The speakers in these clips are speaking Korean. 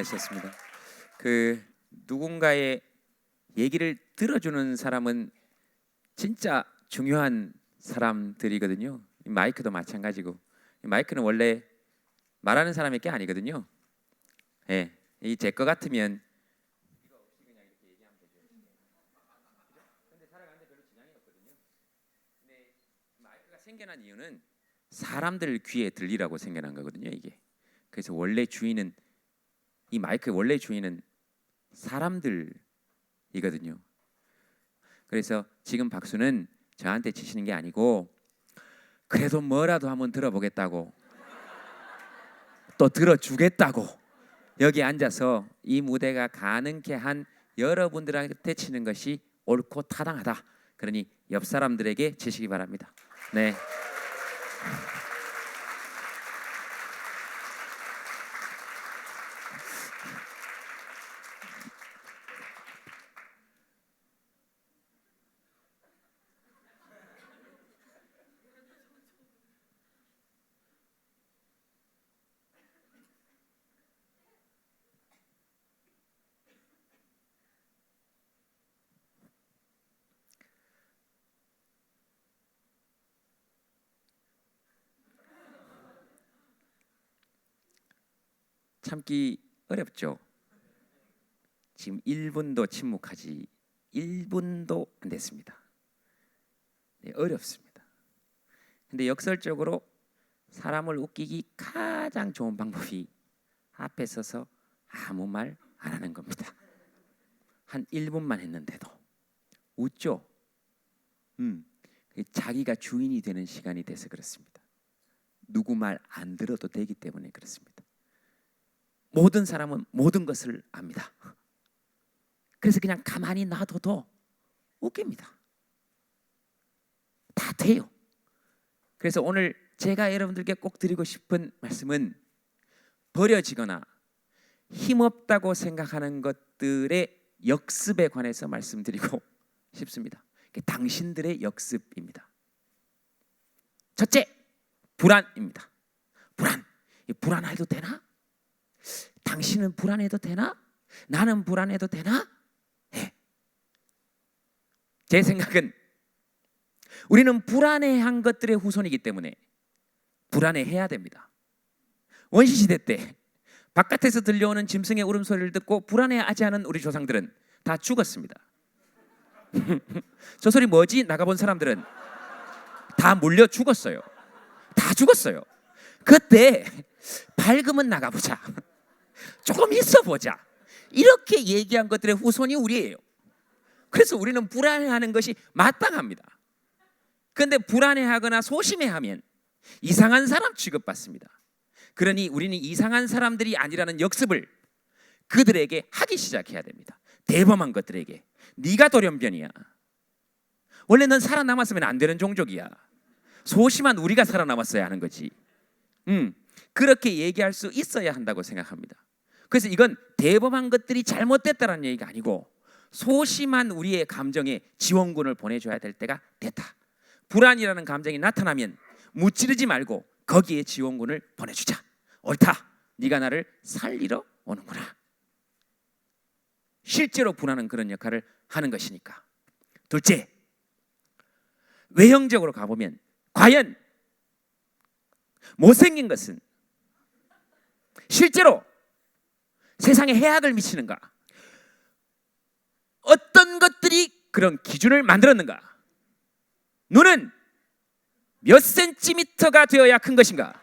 좋습니다. 누군가의 얘기를 들어주는 사람은 진짜 중요한 사람들이거든요. 이 마이크도 마찬가지고, 이 마이크는 원래 말하는 사람의 게 아니거든요. 예, 이 제 거 같으면 이거 없이 그냥 이렇게 얘기하면 되죠. 근데 살아가는데 별로 지장이 없거든요. 근데 마이크가 생겨난 이유는 사람들 귀에 들리라고 생겨난 거거든요, 이게. 그래서 원래 주인은, 이 마이크의 원래 주인은 사람들이거든요. 그래서 지금 박수는 저한테 치시는 게 아니고, 그래도 뭐라도 한번 들어보겠다고, 또 들어주겠다고 여기 앉아서 이 무대가 가능케 한 여러분들한테 치는 것이 옳고 타당하다. 그러니 옆 사람들에게 치시기 바랍니다. 네. 참기 어렵죠. 지금 1분도 침묵하지 1분도 안 됐습니다. 네, 어렵습니다. 근데 역설적으로 사람을 웃기기 가장 좋은 방법이 앞에 서서 아무 말 안 하는 겁니다. 한 1분만 했는데도 웃죠. 자기가 주인이 되는 시간이 돼서 그렇습니다. 누구 말 안 들어도 되기 때문에 그렇습니다. 모든 사람은 모든 것을 압니다. 그래서 그냥 가만히 놔둬도 웃깁니다. 다 돼요. 그래서 오늘 제가 여러분들께 꼭 드리고 싶은 말씀은, 버려지거나 힘없다고 생각하는 것들의 역습에 관해서 말씀드리고 싶습니다. 당신들의 역습입니다. 첫째, 불안입니다. 불안해도 되나? 당신은 불안해도 되나? 나는 불안해도 되나? 네. 제 생각은 우리는 불안해한 것들의 후손이기 때문에 불안해해야 됩니다. 원시시대 때 바깥에서 들려오는 짐승의 울음소리를 듣고 불안해하지 않은 우리 조상들은 다 죽었습니다. 저 소리 뭐지? 나가본 사람들은 다 물려 죽었어요. 다 죽었어요. 그때 밝으면 나가보자, 조금 있어보자, 이렇게 얘기한 것들의 후손이 우리예요. 그래서 우리는 불안해하는 것이 마땅합니다. 그런데 불안해하거나 소심해하면 이상한 사람 취급받습니다. 그러니 우리는 이상한 사람들이 아니라는 역습을 그들에게 하기 시작해야 됩니다. 대범한 것들에게. 네가 돌연변이야. 원래 넌 살아남았으면 안 되는 종족이야. 소심한 우리가 살아남았어야 하는 거지. 그렇게 얘기할 수 있어야 한다고 생각합니다. 그래서 이건 대범한 것들이 잘못됐다는 얘기가 아니고, 소심한 우리의 감정에 지원군을 보내줘야 될 때가 됐다. 불안이라는 감정이 나타나면 무찌르지 말고 거기에 지원군을 보내주자. 옳다. 네가 나를 살리러 오는구나. 실제로 불안은 그런 역할을 하는 것이니까. 둘째, 외형적으로 가보면 과연 못생긴 것은 실제로 세상에 해악을 미치는가? 어떤 것들이 그런 기준을 만들었는가? 눈은 몇 센티미터가 되어야 큰 것인가?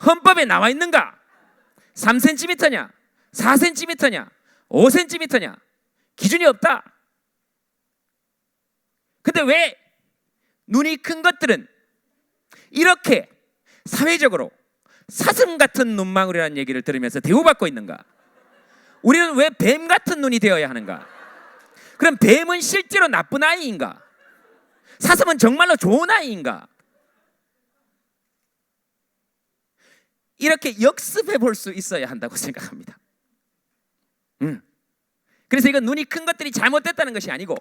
헌법에 나와 있는가? 3cm냐? 4cm냐? 5cm냐? 기준이 없다. 근데 왜 눈이 큰 것들은 이렇게 사회적으로 사슴 같은 눈망울이라는 얘기를 들으면서 대우받고 있는가? 우리는 왜 뱀 같은 눈이 되어야 하는가? 그럼 뱀은 실제로 나쁜 아이인가? 사슴은 정말로 좋은 아이인가? 이렇게 역습해 볼 수 있어야 한다고 생각합니다. 그래서 이건 눈이 큰 것들이 잘못됐다는 것이 아니고,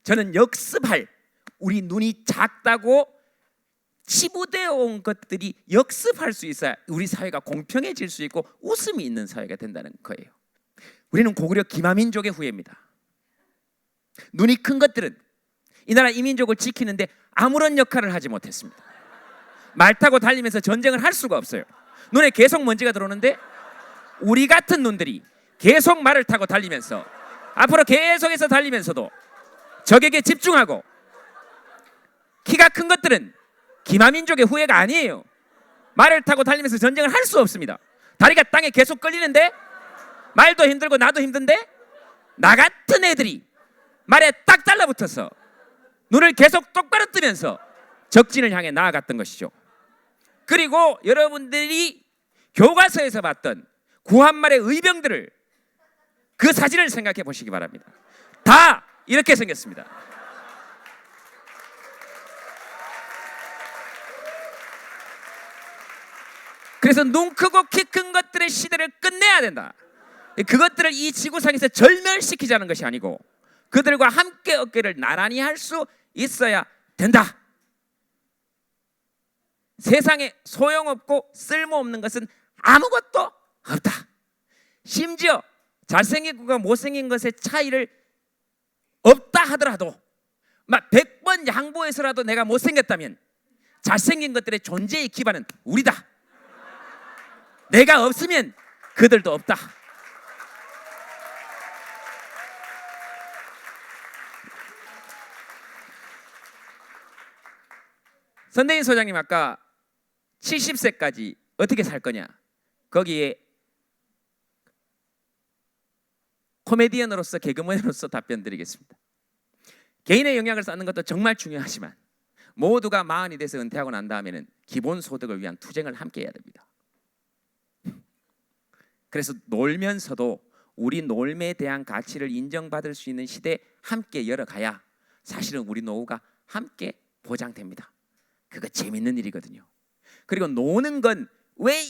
저는 역습할, 우리 눈이 작다고 치부되어 온 것들이 역습할 수 있어야 우리 사회가 공평해질 수 있고 웃음이 있는 사회가 된다는 거예요. 우리는 고구려 기마민족의 후예입니다. 눈이 큰 것들은 이 나라 이민족을 지키는데 아무런 역할을 하지 못했습니다. 말 타고 달리면서 전쟁을 할 수가 없어요. 눈에 계속 먼지가 들어오는데 우리 같은 눈들이 계속 말을 타고 달리면서 앞으로 계속해서 달리면서도 적에게 집중하고, 키가 큰 것들은 기마민족의 후예가 아니에요. 말을 타고 달리면서 전쟁을 할 수 없습니다. 다리가 땅에 계속 걸리는데 말도 힘들고 나도 힘든데 나 같은 애들이 말에 딱 달라붙어서 눈을 계속 똑바로 뜨면서 적진을 향해 나아갔던 것이죠. 그리고 여러분들이 교과서에서 봤던 구한말의 의병들을, 그 사진을 생각해 보시기 바랍니다. 다 이렇게 생겼습니다. 그래서 눈 크고 키 큰 것들의 시대를 끝내야 된다. 그것들을 이 지구상에서 절멸시키자는 것이 아니고 그들과 함께 어깨를 나란히 할 수 있어야 된다. 세상에 소용없고 쓸모없는 것은 아무것도 없다. 심지어 잘생긴 것과 못생긴 것의 차이를 없다 하더라도 막 100번 양보해서라도 내가 못생겼다면 잘생긴 것들의 존재의 기반은 우리다. 내가 없으면 그들도 없다. 선대인 소장님 아까 70세까지 어떻게 살 거냐, 거기에 코미디언으로서, 개그맨으로서 답변 드리겠습니다. 개인의 영향을 쌓는 것도 정말 중요하지만 모두가 40이 돼서 은퇴하고 난 다음에는 기본소득을 위한 투쟁을 함께 해야 됩니다. 그래서 놀면서도 우리 놀매에 대한 가치를 인정받을 수 있는 시대에 함께 열어가야 사실은 우리 노후가 함께 보장됩니다. 그거 재밌는 일이거든요. 그리고 노는 건 왜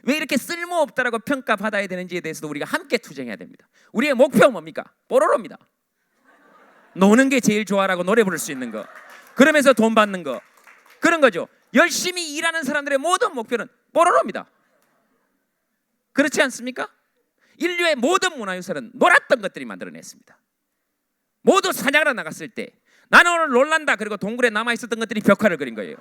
이렇게 쓸모없다라고 평가받아야 되는지에 대해서도 우리가 함께 투쟁해야 됩니다. 우리의 목표는 뭡니까? 뽀로로입니다. 노는 게 제일 좋아라고 노래 부를 수 있는 거, 그러면서 돈 받는 거, 그런 거죠. 열심히 일하는 사람들의 모든 목표는 뽀로로입니다. 그렇지 않습니까? 인류의 모든 문화유산은 놀았던 것들이 만들어냈습니다. 모두 사냥하러 나갔을 때 나는 오늘 놀란다, 그리고 동굴에 남아있었던 것들이 벽화를 그린 거예요.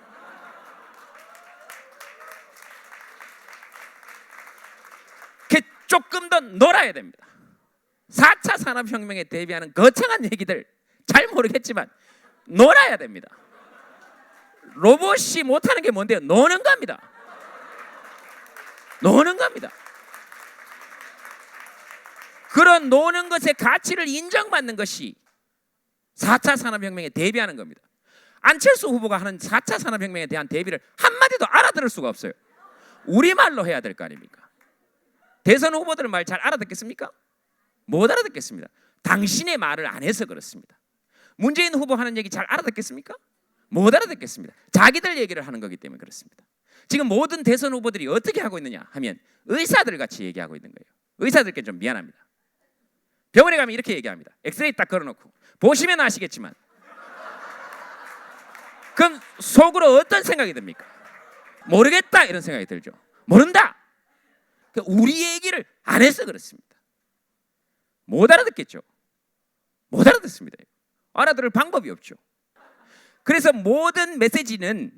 조금 더 놀아야 됩니다. 4차 산업혁명에 대비하는 거창한 얘기들 잘 모르겠지만 놀아야 됩니다. 로봇이 못하는 게 뭔데요? 노는 겁니다. 노는 겁니다. 그런 노는 것의 가치를 인정받는 것이 4차 산업혁명에 대비하는 겁니다. 안철수 후보가 하는 4차 산업혁명에 대한 대비를 한마디도 알아들을 수가 없어요. 우리말로 해야 될 거 아닙니까? 대선 후보들 말 잘 알아듣겠습니까? 못 알아듣겠습니다. 당신의 말을 안 해서 그렇습니다. 문재인 후보 하는 얘기 잘 알아듣겠습니까? 못 알아듣겠습니다. 자기들 얘기를 하는 거기 때문에 그렇습니다. 지금 모든 대선 후보들이 어떻게 하고 있느냐 하면 의사들 같이 얘기하고 있는 거예요. 의사들께 좀 미안합니다. 병원에 가면 이렇게 얘기합니다. 엑스레이 딱 걸어놓고 보시면 아시겠지만, 그럼 속으로 어떤 생각이 듭니까? 모르겠다 이런 생각이 들죠. 모른다. 우리 얘기를 안 해서 그렇습니다. 못 알아듣겠죠. 못 알아듣습니다. 알아들을 방법이 없죠. 그래서 모든 메시지는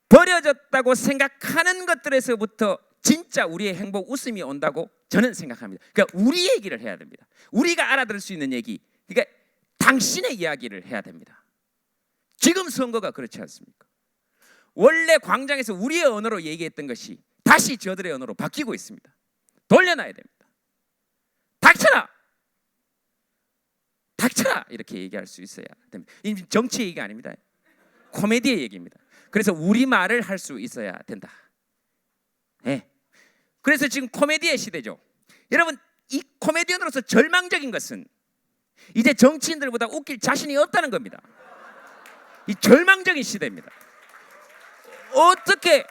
버려졌다고 생각하는 것들에서부터 진짜 우리의 행복, 웃음이 온다고 저는 생각합니다. 그러니까 우리 얘기를 해야 됩니다. 우리가 알아들을 수 있는 얘기, 그러니까 당신의 이야기를 해야 됩니다. 지금 선거가 그렇지 않습니까? 원래 광장에서 우리의 언어로 얘기했던 것이 다시 저들의 언어로 바뀌고 있습니다. 돌려놔야 됩니다. 닥쳐라! 닥쳐라! 이렇게 얘기할 수 있어야 됩니다. 이 정치 얘기가 아닙니다. 코미디의 얘기입니다. 그래서 우리말을 할 수 있어야 된다. 네. 그래서 지금 코미디의 시대죠. 여러분, 이 코미디언으로서 절망적인 것은 이제 정치인들보다 웃길 자신이 없다는 겁니다. 이 절망적인 시대입니다. 어떻게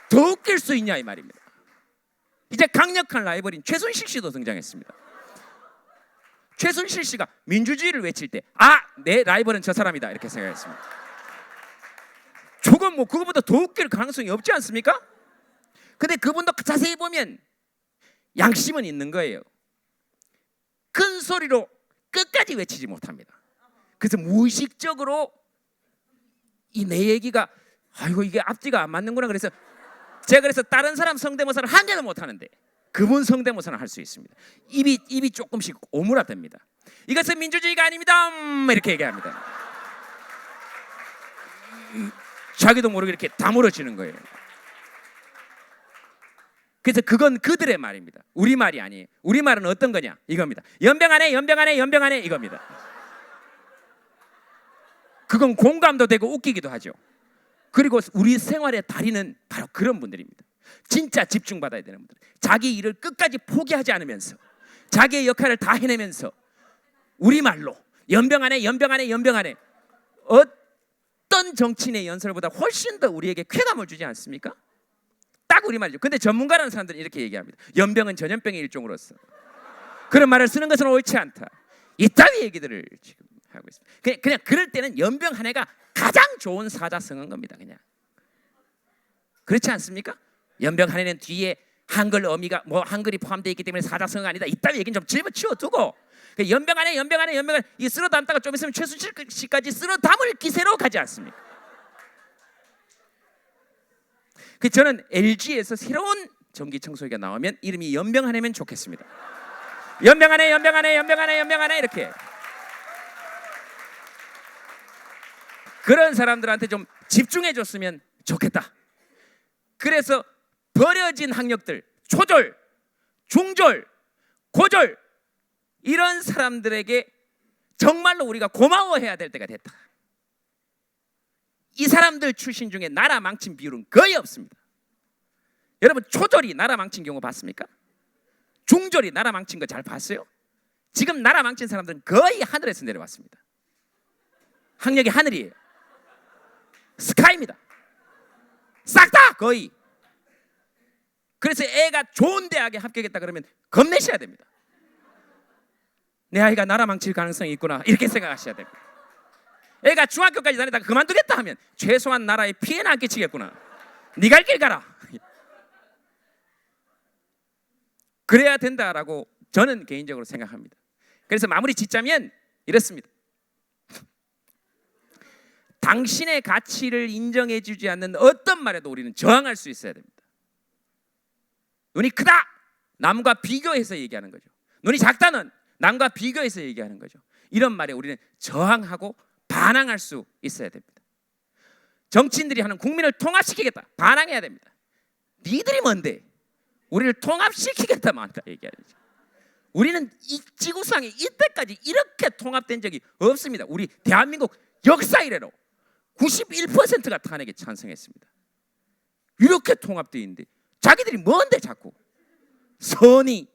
더 웃길 수 있냐 이 말입니다. 이제 강력한 라이벌인 최순실 씨도 등장했습니다. 최순실 씨가 민주주의를 외칠 때 내 라이벌은 저 사람이다 이렇게 생각했습니다. 조금 그거보다 더 웃길 가능성이 없지 않습니까? 근데 그분도 자세히 보면 양심은 있는 거예요. 큰 소리로 끝까지 외치지 못합니다. 그래서 무의식적으로 내 얘기가 이게 앞뒤가 안 맞는구나. 그래서 제가 다른 사람 성대모사를 한 개도 못 하는데 그분 성대모사는 할 수 있습니다. 입이 조금씩 오므라듭니다. 이것은 민주주의가 아닙니다. 이렇게 얘기합니다. 자기도 모르게 이렇게 다물어지는 거예요. 그래서 그건 그들의 말입니다. 우리 말이 아니에요. 우리 말은 어떤 거냐? 이겁니다. 연병하네 이겁니다. 그건 공감도 되고 웃기기도 하죠. 그리고 우리 생활의 달인은 바로 그런 분들입니다. 진짜 집중받아야 되는 분들. 자기 일을 끝까지 포기하지 않으면서 자기의 역할을 다 해내면서 우리말로 연병하네 어떤 정치인의 연설보다 훨씬 더 우리에게 쾌감을 주지 않습니까? 딱 우리말이죠. 근데 전문가라는 사람들은 이렇게 얘기합니다. 연병은 전염병의 일종으로서 그런 말을 쓰는 것은 옳지 않다. 이따위 얘기들을 지금 하고 있습니다. 그냥 그럴 때는 연병 한 해가 가장 좋은 사자성어인 겁니다. 그냥 그렇지 않습니까? 연병 한 해는 뒤에 한글 어미가 한글이 포함되어 있기 때문에 사자성어가 아니다. 이따위 얘기는 좀 집어치워두고 연병 한 해 이 쓸어 담다가 좀 있으면 최순실 씨까지 쓸어 담을 기세로 가지 않습니까? 저는 LG에서 새로운 전기 청소기가 나오면 이름이 연병 한 해면 좋겠습니다. 연병 한 해 이렇게 그런 사람들한테 좀 집중해 줬으면 좋겠다. 그래서 버려진 학력들, 초졸, 중졸, 고졸 이런 사람들에게 정말로 우리가 고마워해야 될 때가 됐다. 이 사람들 출신 중에 나라 망친 비율은 거의 없습니다. 여러분 초졸이 나라 망친 경우 봤습니까? 중졸이 나라 망친 거 잘 봤어요? 지금 나라 망친 사람들은 거의 하늘에서 내려왔습니다. 학력이 하늘이에요. 스카이입니다. 싹 다 거의. 그래서 애가 좋은 대학에 합격했다 그러면 겁내셔야 됩니다. 내 아이가 나라 망칠 가능성이 있구나 이렇게 생각하셔야 됩니다. 애가 중학교까지 다니다가 그만두겠다 하면 최소한 나라에 피해는 안 끼치겠구나. 네 갈 길 가라. 그래야 된다라고 저는 개인적으로 생각합니다. 그래서 마무리 짓자면 이렇습니다. 당신의 가치를 인정해주지 않는 어떤 말에도 우리는 저항할 수 있어야 됩니다. 눈이 크다 남과 비교해서 얘기하는 거죠. 눈이 작다는 남과 비교해서 얘기하는 거죠. 이런 말에 우리는 저항하고 반항할 수 있어야 됩니다. 정치인들이 하는 국민을 통합시키겠다 반항해야 됩니다. 니들이 뭔데 우리를 통합시키겠다만 얘기하죠. 우리는 이 지구상에 이때까지 이렇게 통합된 적이 없습니다. 우리 대한민국 역사 이래로 91%가 탄핵에 찬성했습니다. 이렇게 통합되어 있는데 자기들이 뭔데 자꾸 선이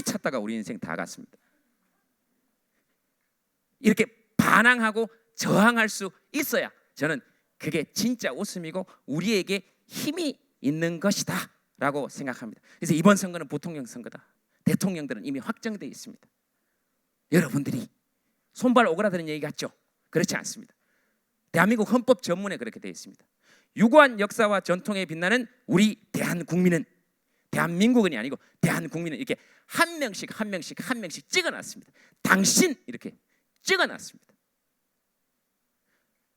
찾다가 우리 인생 다 갔습니다. 이렇게 반항하고 저항할 수 있어야 저는 그게 진짜 웃음이고 우리에게 힘이 있는 것이다 라고 생각합니다. 그래서 이번 선거는 부통령 선거다. 대통령들은 이미 확정되어 있습니다. 여러분들이 손발 오그라드는 얘기 같죠? 그렇지 않습니다. 대한민국 헌법 전문에 그렇게 되어 있습니다. 유구한 역사와 전통에 빛나는 우리 대한국민은 대한민국은이 아니고 대한국민은 이렇게 한 명씩 찍어놨습니다. 당신 이렇게 찍어놨습니다.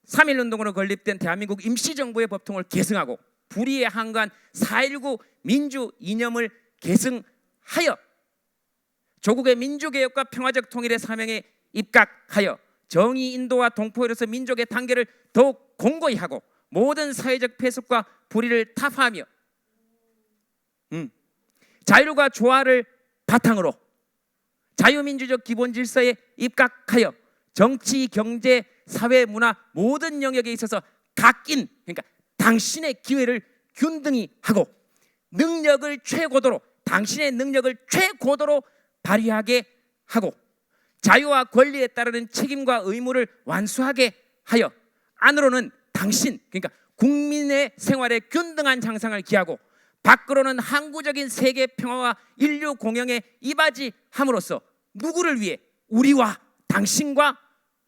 3.1운동으로 건립된 대한민국 임시정부의 법통을 계승하고 불의에 항거한 4.19 민주 이념을 계승하여 조국의 민주개혁과 평화적 통일의 사명에 입각하여 정의 인도와 동포로서 민족의 단계를 더욱 공고히 하고 모든 사회적 폐습과 불의를 타파하며 자유와 조화를 바탕으로 자유민주적 기본 질서에 입각하여 정치, 경제, 사회, 문화 모든 영역에 있어서 각인 그러니까 당신의 기회를 균등히 하고 능력을 최고도로 당신의 능력을 최고도로 발휘하게 하고 자유와 권리에 따르는 책임과 의무를 완수하게 하여 안으로는 당신, 그러니까 국민의 생활에 균등한 향상을 기하고 밖으로는 항구적인 세계 평화와 인류 공영에 이바지함으로써 누구를 위해? 우리와 당신과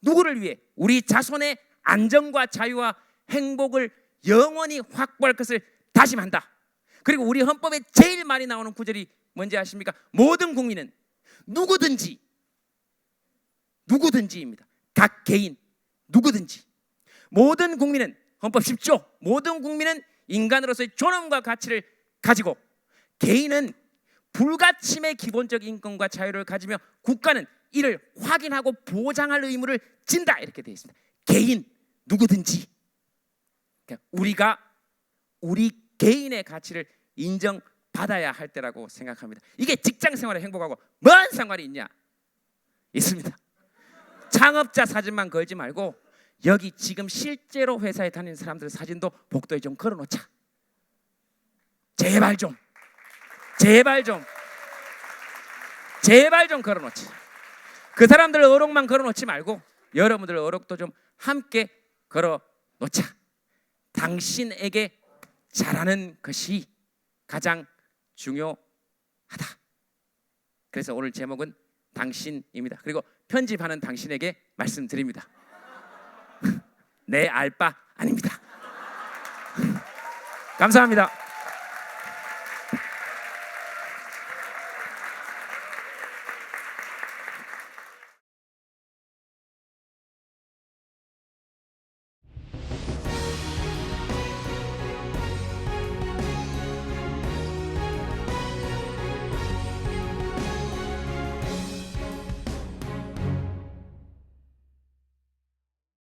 누구를 위해? 우리 자손의 안정과 자유와 행복을 영원히 확보할 것을 다짐한다. 그리고 우리 헌법에 제일 많이 나오는 구절이 뭔지 아십니까? 모든 국민은 누구든지입니다. 각 개인 누구든지, 모든 국민은, 헌법 10조, 모든 국민은 인간으로서의 존엄과 가치를 가지고 개인은 불가침의 기본적 인권과 자유를 가지며 국가는 이를 확인하고 보장할 의무를 진다. 이렇게 되어 있습니다. 개인 누구든지, 그러니까 우리가 우리 개인의 가치를 인정받아야 할 때라고 생각합니다. 이게 직장 생활의 행복하고 뭔 상관이 있냐? 있습니다. 창업자 사진만 걸지 말고 여기 지금 실제로 회사에 다니는 사람들 사진도 복도에 좀 걸어놓자. 제발 좀 걸어놓지. 그 사람들 어록만 걸어놓지 말고 여러분들 어록도 좀 함께 걸어놓자. 당신에게 잘하는 것이 가장 중요하다. 그래서 오늘 제목은 당신입니다. 그리고 편집하는 당신에게 말씀드립니다. 내 알 바 아닙니다. 감사합니다.